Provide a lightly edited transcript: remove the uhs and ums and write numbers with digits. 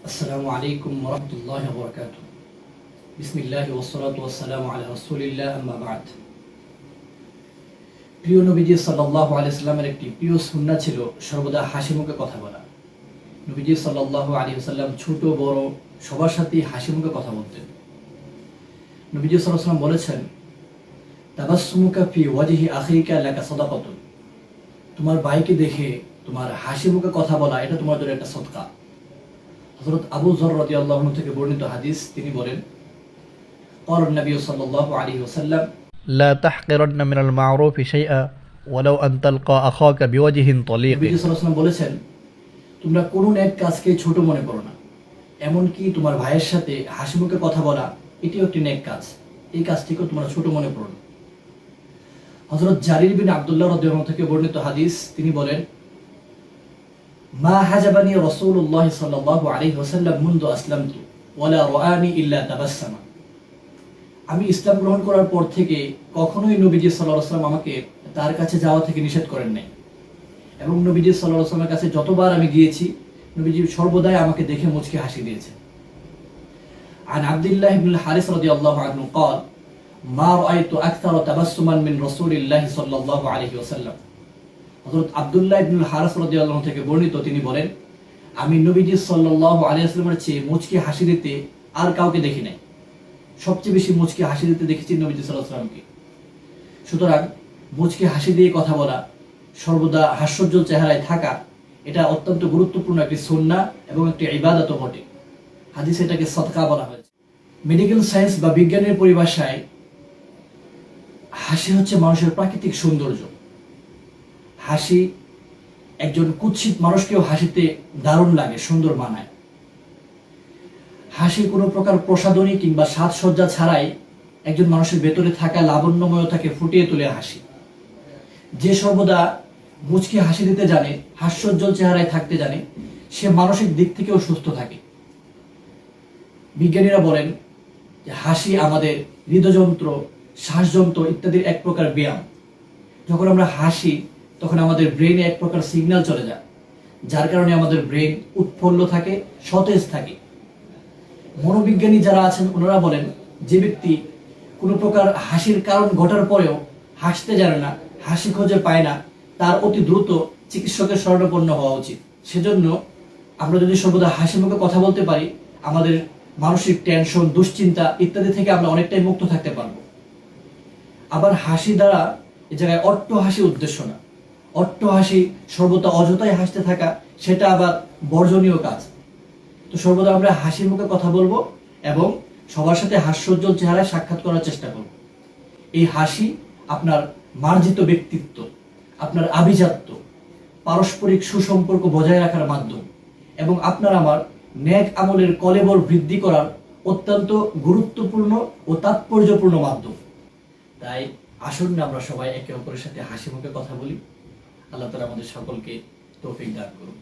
আসসালামু আলাইকুম ওয়া রাহমাতুল্লাহি ওয়া বারাকাতুহু। বিসমিল্লাহি ওয়াসসালাতু ওয়াসসালামু আলা রাসূলিল্লাহ, আম্মা বা'দ। প্রিয় নবীজি সাল্লাল্লাহু আলাইহি ওয়াসাল্লামের একটি প্রিয় সুন্নাহ ছিল সর্বদা হাসি মুখে কথা বলা। নবীজি সাল্লাল্লাহু আলাইহি ওয়াসাল্লাম ছোট বড় সবার সাথেই হাসি মুখে কথা বলতেন। নবীজি সাল্লাল্লাহু আলাইহি ওয়াসাল্লাম বলেছেন, তাবাসসুমুকা ফি ওয়াজহি আখিকা লাকা সাদাকাতুন। তোমার ভাইকে দেখে তোমার হাসি মুখে কথা বলা এটা তোমার জন্য একটা সদকা। হযরত আবু যর রাদিয়াল্লাহু আনহু থেকে বর্ণিত হাদিস, তিনি বলেন, قال النبي صلى الله عليه وسلم لا تحقرن من المعروف شيئا ولو أن تلقى أخاك بوجه طليق। নবী সাল্লাল্লাহু আলাইহি ওয়াসাল্লাম বলেছেন, তোমরা কোনো এক কাজকে ছোট মনে করো না, এমনকি তোমার ভাইয়ের সাথে হাসি মুখে কথা বলা এটিও একটি নেক কাজ, এই কাজটিকেও তোমরা ছোট মনে করো না। হযরত জারির বিন আব্দুল্লাহ রাদিয়াল্লাহু আনহু থেকে বর্ণিত হাদিস, তিনি বলেন, মা হাজাবানি রাসূলুল্লাহ সাল্লাল্লাহু আলাইহি ওয়াসাল্লাম মুনযু আসলামতু ওয়ালা রাআনি ইল্লা তাবাসসামা। আমি ইসলাম গ্রহণ করার পর থেকে কখনোই নবীজি সাল্লাল্লাহু আলাইহি ওয়াসাল্লাম আমাকে তার কাছে যাওয়া থেকে নিষেধ করেন নাই, এবং নবীজি সাল্লাল্লাহু আলাইহি ওয়াসাল্লামের কাছে যতবার আমি গিয়েছি নবীজি সর্বদাই আমাকে দেখে মুচকি হাসি দিয়েছেন। عن عبد الله بن الحارث رضي الله عنه قال ما رأيت أكثر تبسما من رسول الله صلى الله عليه وسلم। হযরত আব্দুল্লাহ ইবনুল হারিস রাদিয়াল্লাহু আনহু থেকে বর্ণিত, তিনি বলেন, আমি নবীজি সাল্লাল্লাহু আলাইহি ওয়াসাল্লামের চেয়ে মুচকি হাসি দিতে আর কাউকে দেখি নাই। সবচেয়ে বেশি মুচকি হাসি দিতে দেখেছি নবীজি সাল্লাল্লাহু আলাইহি ওয়াসাল্লামকে। সুতরাং মুচকি হাসি দিয়ে কথা বলা, সর্বদা হাস্যোজ্জ্বল চেহারায় থাকা, এটা অত্যন্ত গুরুত্বপূর্ণ একটি সুন্নাহ এবং একটি ইবাদতও বটে। হাদিসে এটাকে সদকা বলা হয়েছে। মেডিকেল সায়েন্স বা বিজ্ঞানের পরিভাষায় হাসি হচ্ছে মানুষের প্রাকৃতিক সৌন্দর্য। হাসি একজন কুৎসিত মানুষকেও হাসিতে দারুণ লাগে, সুন্দর মানায়। হাসি কোনো প্রকার প্রসাধনী কিংবা সাজসজ্জা ছাড়াই একজন মানুষের ভেতরে থাকা লাবণ্যময়তাকে ফুটিয়ে তোলে হাসি। যে সর্বদা মুচকি হাসি দিতে জানে, হাস্যোজ্জ্বল চেহারায় থাকতে জানে, সে মানসিক দিক থেকেও সুস্থ থাকে। বিজ্ঞানীরা বলেন যে হাসি আমাদের হৃদযন্ত্র, শ্বাসযন্ত্র ইত্যাদির এক প্রকার ব্যায়াম। যখন আমরা হাসি তখন আমাদের ব্রেইনে এক প্রকার সিগন্যাল চলে যায়, যার কারণে আমাদের ব্রেইন উৎফুল্ল থাকে, সতেজ থাকে। মনোবিজ্ঞানী যারা আছেন ওনারা বলেন, যে ব্যক্তি কোনো প্রকার হাসির কারণ ঘটার পরেও হাসতে জানে না, হাসি খুঁজে পায় না, তার অতি দ্রুত চিকিৎসকের শরণাপন্ন হওয়া উচিত। সেজন্য আমরা যদি সর্বদা হাসি মুখে কথা বলতে পারি, আমাদের মানসিক টেনশন, দুশ্চিন্তা ইত্যাদি থেকে আমরা অনেকটাই মুক্ত থাকতে পারবো। আবার হাসি দ্বারা এ জায়গায় অট্ট হাসি উদ্দেশ্য না। অট্ট হাসি, সর্বদা অযথাই হাসতে থাকা, সেটা আবার বর্জনীয় কাজ। তো সর্বদা আমরা হাসি মুখে কথা বলবো এবং সবার সাথে হাস্যোজ্জ্বল চেহারায় সাক্ষাৎ করার চেষ্টা করব। এই হাসি আপনার মার্জিত ব্যক্তিত্ব, আপনার আভিজাত্য, পারস্পরিক সুসম্পর্ক বজায় রাখার মাধ্যম এবং আপনার আমার নেক আমলের কলেবর বৃদ্ধি করার অত্যন্ত গুরুত্বপূর্ণ ও তাৎপর্যপূর্ণ মাধ্যম। তাই আসুন না আমরা সবাই একে অপরের সাথে হাসি মুখে কথা বলি। আল্লাহ তাআলা আমাদের সকলকে তৌফিক দান করুন।